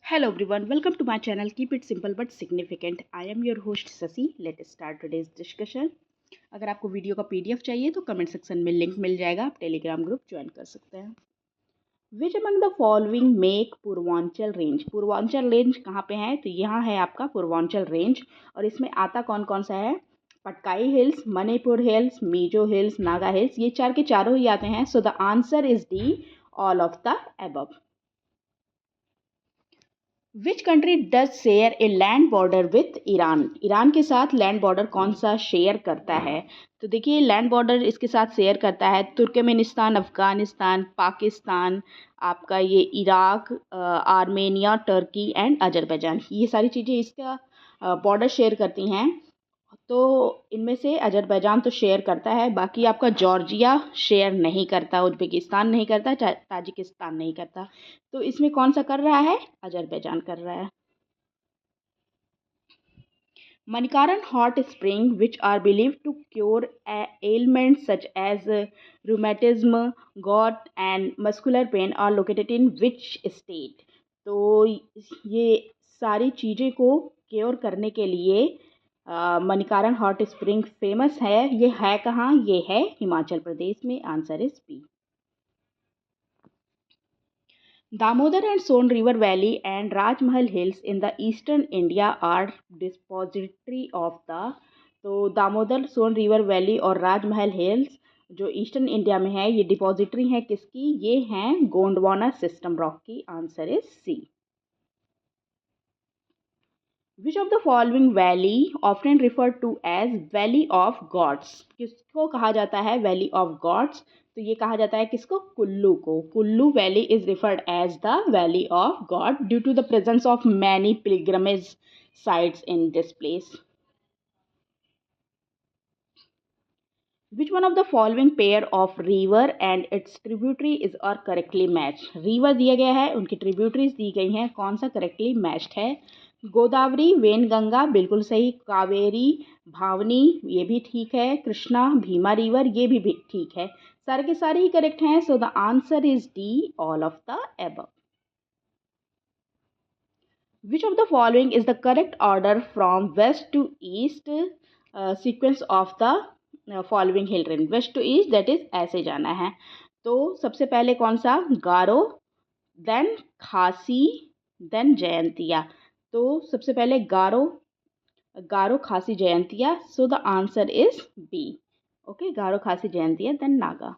Hello everyone, welcome to my channel. Keep it simple but significant. I am your host Sasi. Let's start today's discussion. अगर आपको video का PDF चाहिए तो comment section में link मिल जाएगा, आप Telegram group join कर सकते हैं. विच among the following make Purvanchal range. Purvanchal range कहाँ पे है? तो यहाँ है आपका पूर्वांचल रेंज. और इसमें आता कौन कौन सा है? Patkai hills, Manipur hills, Mizo hills, Naga hills. ये चार के चारों ही आते हैं. सो the answer is D, all of the above. Which country does share a land border with Iran. Iran के साथ लैंड बॉर्डर कौन सा शेयर करता है? तो देखिए, लैंड बॉर्डर इसके साथ शेयर करता है तुर्कमेनिस्तान, अफगानिस्तान, पाकिस्तान, आपका ये Iraq, Armenia, Turkey and Azerbaijan. ये सारी चीज़ें इसका बॉर्डर शेयर करती हैं. तो इनमें से अजरबैजान तो शेयर करता है, बाकी आपका जॉर्जिया शेयर नहीं करता, उज्बेकिस्तान नहीं करता, ताजिकिस्तान नहीं करता. तो इसमें कौन सा कर रहा है? अजरबैजान कर रहा है. Manikaran hot spring, which are believed to cure ailments such as rheumatism, gout and muscular pain, are located in which state? तो ये सारी चीज़ें को क्योर करने के लिए मणिकारण हॉट स्प्रिंग फेमस है. ये है कहाँ? ये है हिमाचल प्रदेश में. Answer is B. Damodar and Son River Valley and Rajmahal Hills in the eastern India are depository of the. तो दामोदर, सोन रिवर वैली और राजमहल हिल्स जो ईस्टर्न इंडिया में है, ये डिपॉजिटरी है किसकी? ये हैं गोंडवाना सिस्टम रॉक की. Answer is C. Which of the following valley often referred to as valley of gods. किसको कहा जाता है वैली ऑफ गॉड्स? तो ये कहा जाता है किसको? कुल्लू को. Kullu valley is referred as the valley of god due to the presence of many pilgrimage sites in this place. Which one of the following pair of river and its tributary is are correctly matched? River दिया गया है, उनकी tributaries दी गई हैं, कौन सा correctly matched है? गोदावरी, वेनगंगा बिल्कुल सही. कावेरी, भावनी ये भी ठीक है. कृष्णा, भीमा रिवर ये भी ठीक है. सारे के सारे ही करेक्ट हैं. सो the answer is D, all of the above. Which of the following is the correct order from west to east sequence of the following hill range? West to east, that is ऐसे जाना है. तो सबसे पहले कौन सा? Garo, then Khasi, then Jaintia. तो सबसे पहले Garo, Garo Khasi Jaintia. So the answer is B. Okay, Garo Khasi Jaintia, then Naga.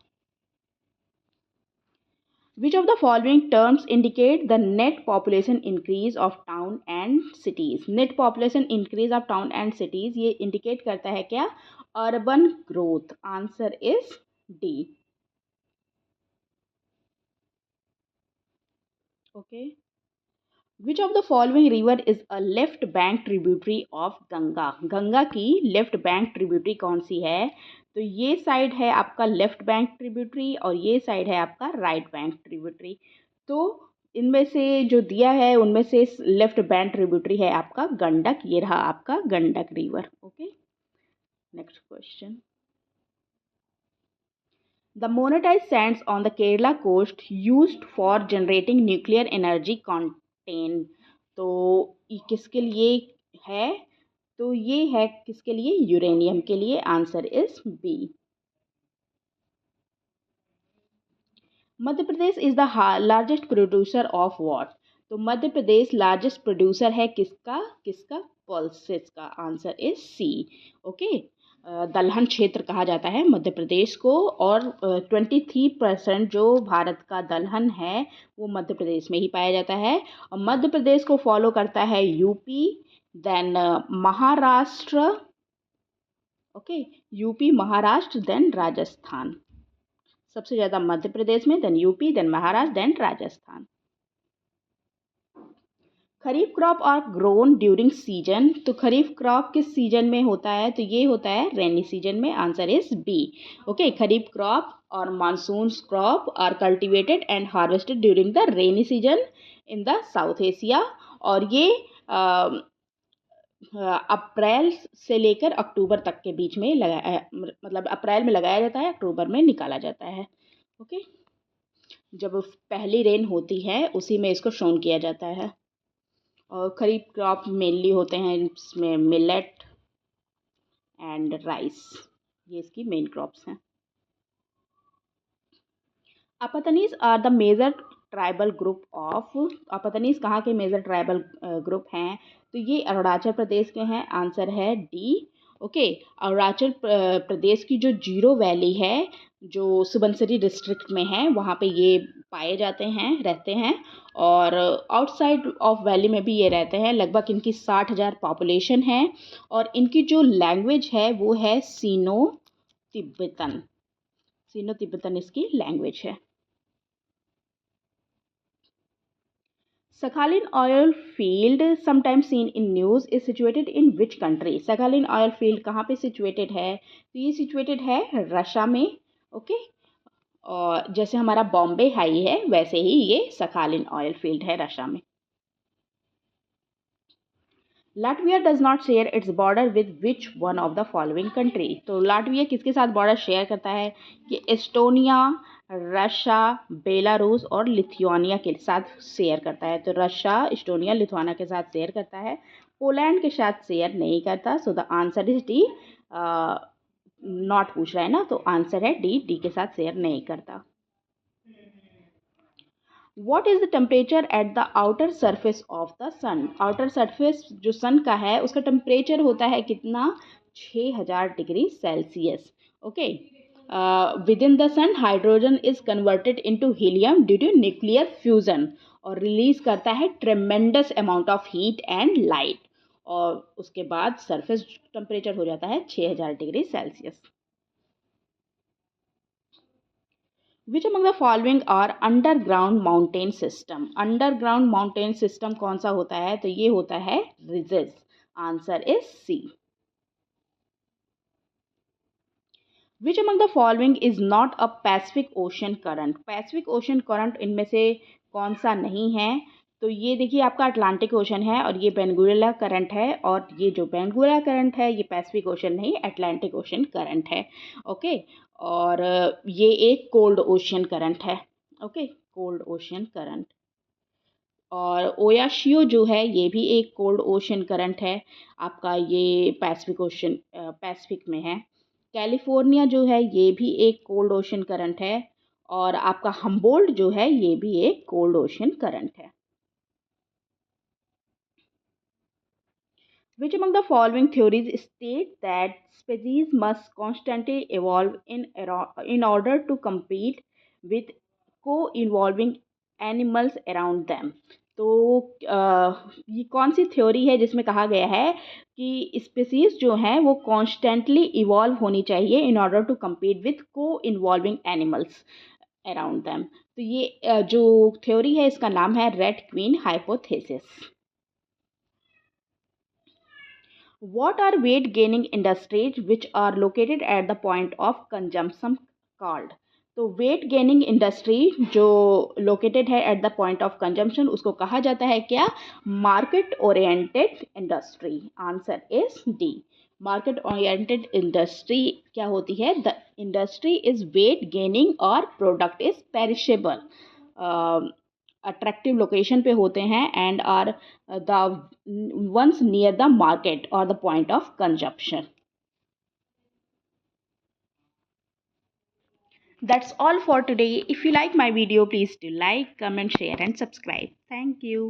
Which of the following terms indicate the net population increase of town and cities? Net population increase of town and cities ये indicate करता है क्या? Urban growth. Answer is D. Okay. Which of the following river is a left bank tributary of Ganga? Ganga की left bank tributary कौन सी है? तो ये side है आपका लेफ्ट बैंक ट्रिब्यूटरी और ये साइड है आपका राइट बैंक ट्रिब्यूटरी. तो इनमें से जो दिया है उनमें से लेफ्ट बैंक ट्रिब्यूटरी है आपका गंडक. ये रहा आपका Gandak river. Okay, next question. The monetized sands on the Kerala coast used for generating nuclear energy contain. तो ये किसके लिए है? तो ये है किसके लिए? यूरेनियम के लिए. Answer is B. Madhya Pradesh is the largest producer of what? तो मध्य प्रदेश लार्जेस्ट प्रोड्यूसर है किसका? किसका? पल्सेस का. Answer is C. ओके, दलहन क्षेत्र कहा जाता है मध्य प्रदेश को. और 23% जो भारत का दलहन है वो मध्य प्रदेश में ही पाया जाता है. और मध्य प्रदेश को फॉलो करता है UP, then Maharashtra. Okay, UP, Maharashtra, then Rajasthan. सबसे ज़्यादा मध्य प्रदेश में, then UP, then Maharashtra, then Rajasthan. Kharif crop are grown during season. तो खरीफ क्रॉप किस सीजन में होता है? तो ये होता है रेनी सीजन में. Answer is B. Okay, kharif crop और monsoon crop are cultivated and harvested during the rainy season in the South Asia. और ये अप्रैल से लेकर अक्टूबर तक के बीच में लगाया, मतलब अप्रैल में लगाया जाता है, अक्टूबर में निकाला जाता है. ओके, जब पहली रेन होती है उसी में इसको शोन किया जाता है. और खरीफ क्रॉप मेनली होते हैं इसमें मिलेट एंड राइस, ये इसकी मेन क्रॉप्स हैं। Apatanis are the major tribal group of, Apatanis कहाँ के मेजर ट्राइबल ग्रुप हैं? तो ये अरुणाचल प्रदेश के हैं, आंसर है डी। ओके, अरुणाचल प्रदेश की जो जीरो वैली है जो सुबनसिरी डिस्ट्रिक्ट में है, वहाँ पे ये पाए जाते हैं, रहते हैं। और आउटसाइड ऑफ वैली में भी ये रहते हैं। लगभग इनकी 60,000 पॉपुलेशन है और इनकी जो लैंग्वेज है वो है सीनो तिब्बतन। सीनो तिब्बतन इसकी लैंग्वेज है। Sakhalin oil field, sometimes seen in news, is situated in which country? Sakhalin oil field कहाँ पे situated है? तो ये situated है रशिया में। ओके, और जैसे हमारा बॉम्बे हाई है वैसे ही ये सखालिन ऑयल फील्ड है रशिया में। Latvia does not share its border with which one of the following country? तो लाटविया किसके साथ बॉर्डर शेयर करता है? कि एस्टोनिया, रशिया, बेलारूस और लिथुआनिया के साथ शेयर करता है। तो रशिया, एस्टोनिया, लिथुआनिया के साथ शेयर करता है, पोलैंड के साथ शेयर नहीं करता। सो the answer is D. Not पूछ रहा है ना, तो आंसर है डी, डी के साथ शेयर नहीं करता। What is the temperature at the outer surface of the sun? Outer surface जो सन का है उसका टेम्परेचर होता है कितना? 6000 degree Celsius. Okay, within the sun hydrogen is converted into helium due to nuclear fusion और release करता है tremendous amount of heat and light, और उसके बाद सरफेस टेम्परेचर हो जाता है 6000 degree Celsius. Which among the following are underground mountain system? Underground mountain system कौन सा होता है? तो ये होता है ridges, answer is C. Which among the following is not a Pacific Ocean current? Pacific Ocean current इनमें से कौन सा नहीं है? तो ये देखिए आपका अटलांटिक ओशन है और ये बेंगुएला करंट है, और ये जो बेंगुएला करंट है ये पैसिफिक ओशन नहीं, अटलांटिक ओशन करंट है। ओके, और ये एक कोल्ड ओशन करंट है। Okay, cold ocean current. और ओयाशियो जो है ये भी एक कोल्ड ओशन करंट है आपका, ये पैसिफिक ओशन पैसिफिक में है। कैलिफोर्निया जो है ये भी एक कोल्ड ओशन करंट है, और आपका हम्बोल्ट जो है ये भी एक कोल्ड ओशन करंट है। Which among the following theories state that species must constantly evolve in order to compete with co-evolving animals around them? तो ये कौन सी थ्योरी है जिसमें कहा गया है कि स्पीसीज जो हैं वो कॉन्स्टेंटली इवॉल्व होनी चाहिए in order to compete with coevolving animals around them? तो ये जो थ्योरी है इसका नाम है Red Queen hypothesis. What are weight gaining industries which are located at the point of consumption called? तो वेट गेनिंग इंडस्ट्री जो located है at the point of consumption उसको कहा जाता है क्या? Market oriented industry, answer is D. Market oriented industry क्या होती है? The industry is weight gaining और product is perishable, attractive location पे होते हैं and are the ones near the market or the point of consumption. That's all for today. If you like my video, please do like, comment, share and subscribe. Thank you.